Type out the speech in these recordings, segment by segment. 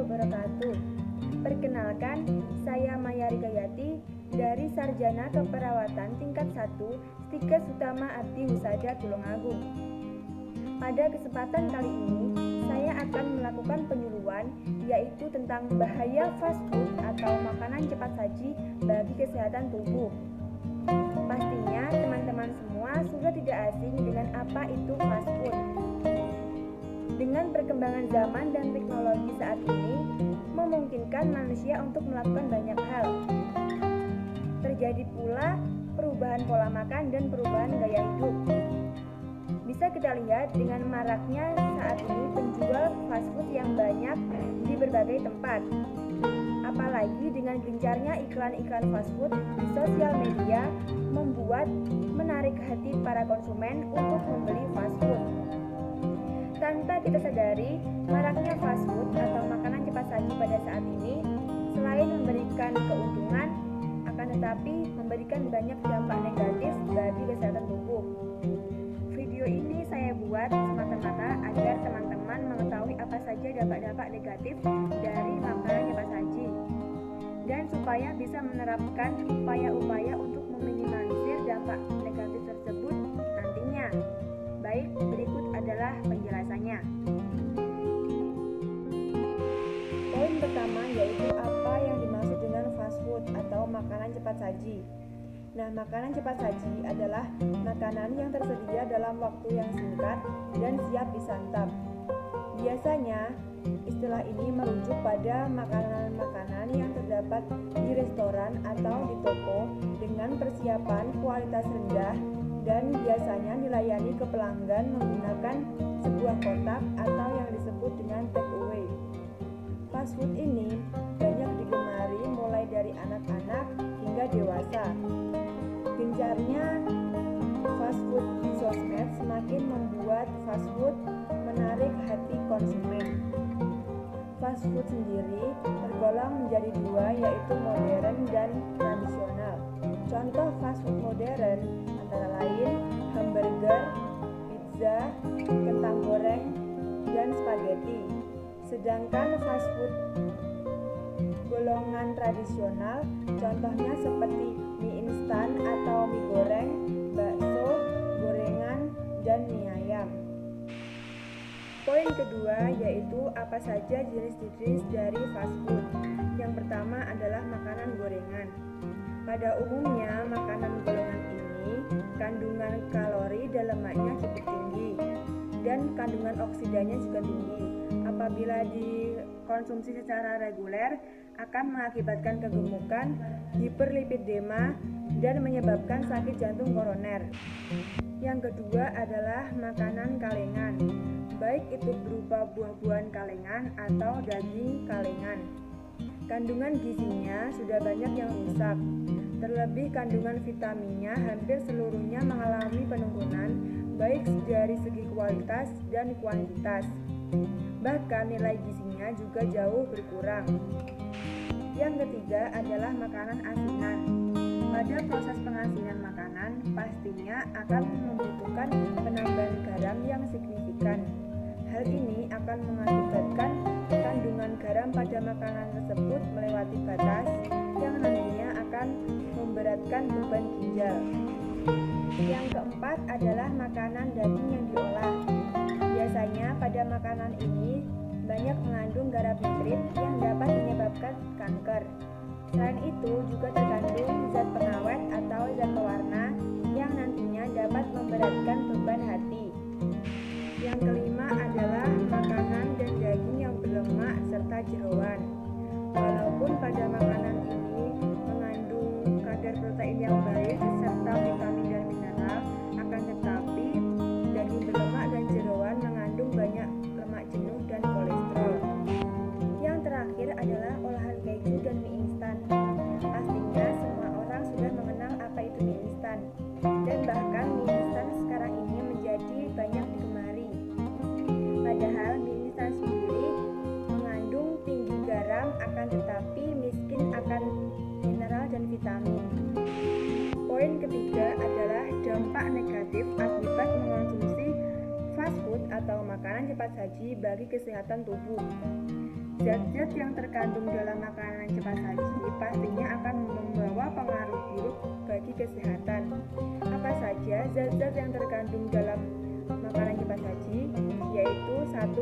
wabarakatuh. Perkenalkan, saya Maya Rigayati dari Sarjana Keperawatan tingkat 1 Stikes Utama Abdi Husada Tulungagung. Pada kesempatan kali ini, saya akan melakukan penyuluhan yaitu tentang bahaya fast food atau makanan cepat saji bagi kesehatan tubuh. Pastinya teman-teman semua sudah tidak asing dengan apa itu fast food. Dengan perkembangan zaman dan teknologi saat ini, memungkinkan manusia untuk melakukan banyak hal. Terjadi pula perubahan pola makan dan perubahan gaya hidup. Bisa kita lihat dengan maraknya saat ini penjual fast food yang banyak di berbagai tempat. Apalagi dengan gencarnya iklan-iklan fast food di sosial media membuat menarik hati para konsumen untuk membeli fast food. Tanpa kita sadari, maraknya fast food atau makanan cepat saji pada saat ini selain memberikan keuntungan, akan tetapi memberikan banyak dampak negatif bagi kesehatan tubuh. Video ini saya buat semata-mata agar teman-teman mengetahui apa saja dampak-dampak negatif dari makanan cepat saji dan supaya bisa menerapkan upaya-upaya untuk meminimalisir dampak negatif tersebut nantinya. Baik, berikut adalah penjelasannya. Poin pertama yaitu apa yang dimaksud dengan fast food atau makanan cepat saji. Nah, makanan cepat saji adalah makanan yang tersedia dalam waktu yang singkat dan siap disantap. Biasanya, istilah ini merujuk pada makanan-makanan yang terdapat di restoran atau di toko dengan persiapan kualitas rendah dan biasanya dilayani ke pelanggan menggunakan sebuah kotak atau yang disebut dengan take away. Fast food ini banyak digemari mulai dari anak-anak hingga dewasa. Gencarnya fast food di sosmed semakin membuat fast food menarik hati konsumen. Fast food sendiri tergolong menjadi dua, yaitu modern dan tradisional. Contoh fast food modern antara lain hamburger, pizza, kentang goreng, dan spaghetti. Sedangkan fast food golongan tradisional contohnya seperti mie instan atau mie goreng, bakso, gorengan, dan mie ayam. Poin kedua yaitu apa saja jenis-jenis dari fast food. Yang pertama adalah makanan gorengan. Pada umumnya makanan golongan ini kandungan kalori dan lemaknya cukup tinggi dan kandungan oksidanya juga tinggi. Apabila dikonsumsi secara reguler akan mengakibatkan kegemukan, hiperlipidema, dan menyebabkan sakit jantung koroner. Yang kedua adalah makanan kalengan, baik itu berupa buah-buahan kalengan atau daging kalengan. Kandungan gizinya sudah banyak yang rusak, terlebih kandungan vitaminnya hampir seluruhnya mengalami penurunan baik dari segi kualitas dan kuantitas. Bahkan nilai gizinya juga jauh berkurang. Yang ketiga adalah makanan asinan. Pada proses pengasinan makanan pastinya akan membutuhkan penambahan garam yang signifikan. Hal ini akan mengakibatkan kandungan garam pada makanan tersebut melewati batas yang nantinya akan memberatkan beban ginjal. Yang keempat adalah makanan daging yang diolah. Biasanya pada makanan ini banyak mengandung garam nitrit yang dapat menyebabkan kanker. Selain itu juga terkandung zat pengawet atau zat pewarna yang nantinya dapat memberatkan beban hati. Yang kelima adalah makanan dan daging yang berlemak serta jeroan. Walaupun pada makanan ini mengandung kadar protein yang baik serta vitamin dan mineral, akan tetapi daging berlemak dan jeroan mengandung banyak lemak jenuh dan kolesterol. Yang terakhir adalah olahan keju dan mie instan. Pastinya semua orang sudah mengenal apa itu mie instan, dan bahkan mie instan sekarang ini menjadi banyak digemari. Padahal mie instan sendiri mengandung tinggi garam, akan tetapi miskin akan mineral dan vitamin. Poin ketiga adalah dampak negatif akibat mengonsumsi fast food atau makanan cepat saji bagi kesehatan tubuh. Zat-zat yang terkandung dalam makanan cepat saji pastinya akan membawa pengaruh buruk bagi kesehatan. Apa saja zat-zat yang terkandung dalam makanan cepat saji? Yaitu 1.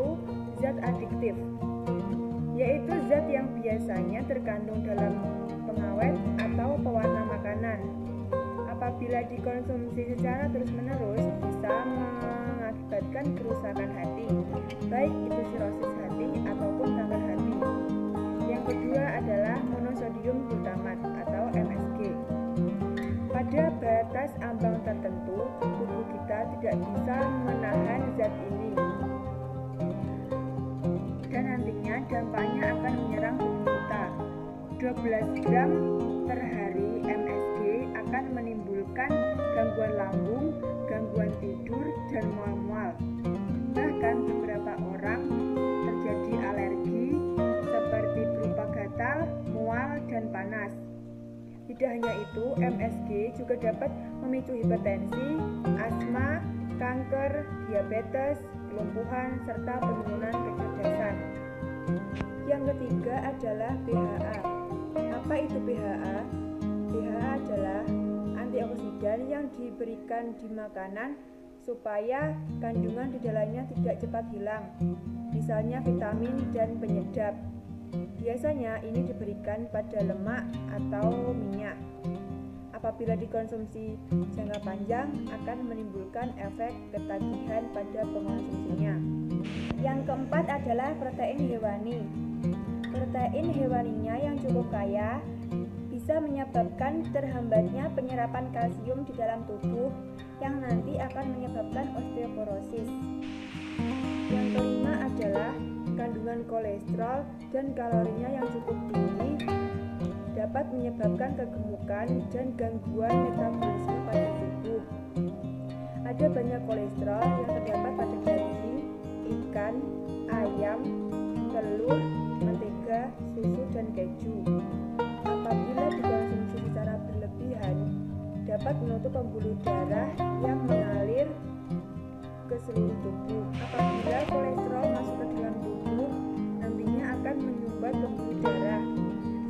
Zat adiktif, yaitu zat yang biasanya terkandung dalam pengawet atau pewarna makanan. Apabila dikonsumsi secara terus-menerus bisa mengakibatkan kerusakan hati, baik itu sirosis hati ataupun kanker hati. Yang kedua adalah monosodium glutamat atau MSG. Pada batas ambang tertentu, tubuh kita tidak bisa menahan zat ini, dan nantinya dampaknya akan menyerang tubuh kita. 12 gram per hari MSG akan menimbulkan gangguan lambung, gangguan tidur, dan mual-mual. Bahkan beberapa orang terjadi alergi seperti berupa gatal, mual, dan panas. Tidak hanya itu, MSG juga dapat memicu hipertensi, asma, kanker, diabetes, kelumpuhan, serta penurunan kecerdasan. Yang ketiga adalah BHA. Apa itu BHA? BHA adalah antioksidan yang diberikan di makanan supaya kandungan di dalamnya tidak cepat hilang, misalnya vitamin dan penyedap. Biasanya ini diberikan pada lemak atau minyak. Apabila dikonsumsi jangka panjang akan menimbulkan efek ketagihan pada pengonsumsinya. Yang keempat adalah protein hewani. Protein hewaninya yang cukup kaya bisa menyebabkan terhambatnya penyerapan kalsium di dalam tubuh yang nanti akan menyebabkan osteoporosis. Yang kelima adalah kandungan kolesterol dan kalorinya yang cukup tinggi dapat menyebabkan kegemukan dan gangguan metabolisme pada tubuh. Ada banyak kolesterol yang terdapat pada daging, ikan, ayam, telur, mentega, susu, dan keju. Apabila dikonsumsi secara berlebihan, dapat menutup pembuluh darah yang mengalir ke seluruh tubuh. Apabila kolesterol masuk ke dalam tubuh, nantinya akan menyumbat pembuluh darah.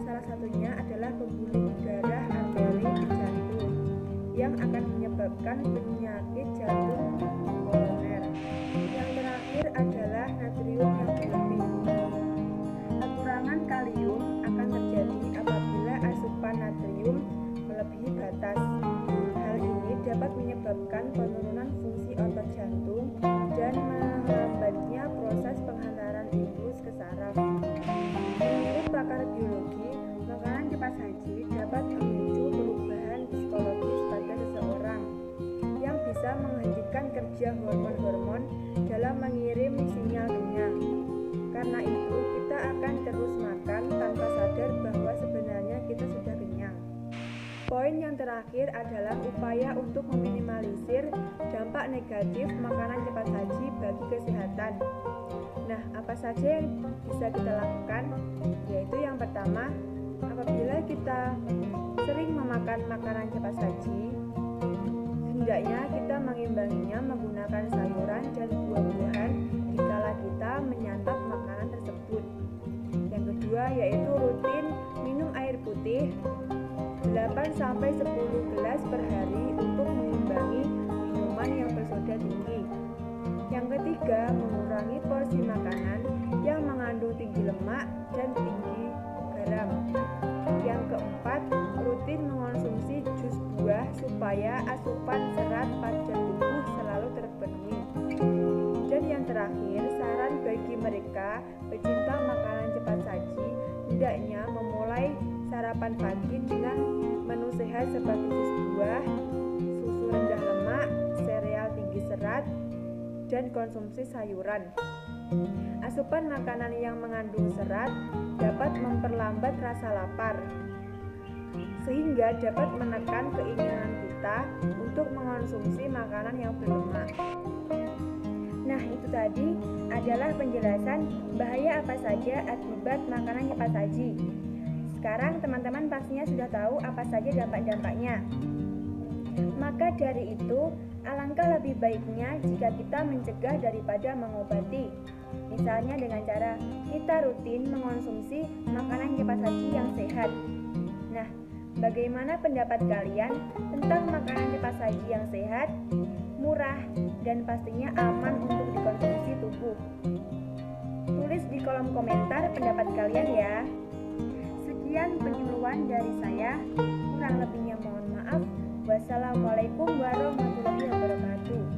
Salah satunya adalah pembuluh darah arteri di jantung yang akan menyebabkan penyakit jantung koroner. Yang terakhir adalah natrium yang berlebih. Kekurangan kalium akan terjadi apabila asupan natrium melebihi batas. Hal ini dapat menyebabkan penurunan fungsi otot jantung dan menghambatnya proses penghantaran impuls ke saraf. Menurut pakar biologi, makanan cepat saji dapat memicu perubahan psikologis pada seseorang yang bisa menghentikan kerja hormon-hormon dalam mengirim sinyal kenyang. Karena itu, kita akan terus makan tanpa sadar bahwa sebenarnya kita sudah kenyang. Poin yang terakhir adalah upaya untuk meminimalisir dampak negatif makanan cepat saji bagi kesehatan. Nah, apa saja yang bisa kita lakukan? Yaitu yang pertama, apabila kita sering memakan makanan cepat saji, hendaknya kita mengimbanginya menggunakan sayuran dan buah-buahan dikala kita menyantap makanan tersebut. Yang kedua yaitu rutin minum air putih 8-10 gelas per hari untuk mengimbangi minuman yang bersoda tinggi. Yang ketiga, mengurangi porsi makanan yang mengandung tinggi lemak dan tinggi garam. Yang keempat, rutin mengonsumsi jus buah supaya asupan serat pada tubuh selalu terpenuhi. Dan yang terakhir, saran bagi mereka pecinta makanan cepat saji hendaknya memulai sarapan pagi dengan menu sehat seperti jus buah, susu rendah lemak, sereal tinggi serat, dan konsumsi sayuran. Asupan makanan yang mengandung serat dapat memperlambat rasa lapar, sehingga dapat menekan keinginan kita untuk mengonsumsi makanan yang berlemak. Nah, itu tadi adalah penjelasan bahaya apa saja akibat makanan cepat saji. Sekarang teman-teman pastinya sudah tahu apa saja dampak-dampaknya. Maka dari itu, alangkah lebih baiknya jika kita mencegah daripada mengobati. Misalnya dengan cara kita rutin mengonsumsi makanan cepat saji yang sehat. Nah, bagaimana pendapat kalian tentang makanan cepat saji yang sehat, murah, dan pastinya aman untuk dikonsumsi tubuh? Tulis di kolom komentar pendapat kalian ya. Sekian penyuluhan dari saya, kurang lebihnya mohon maaf. Wassalamualaikum warahmatullahi wabarakatuh.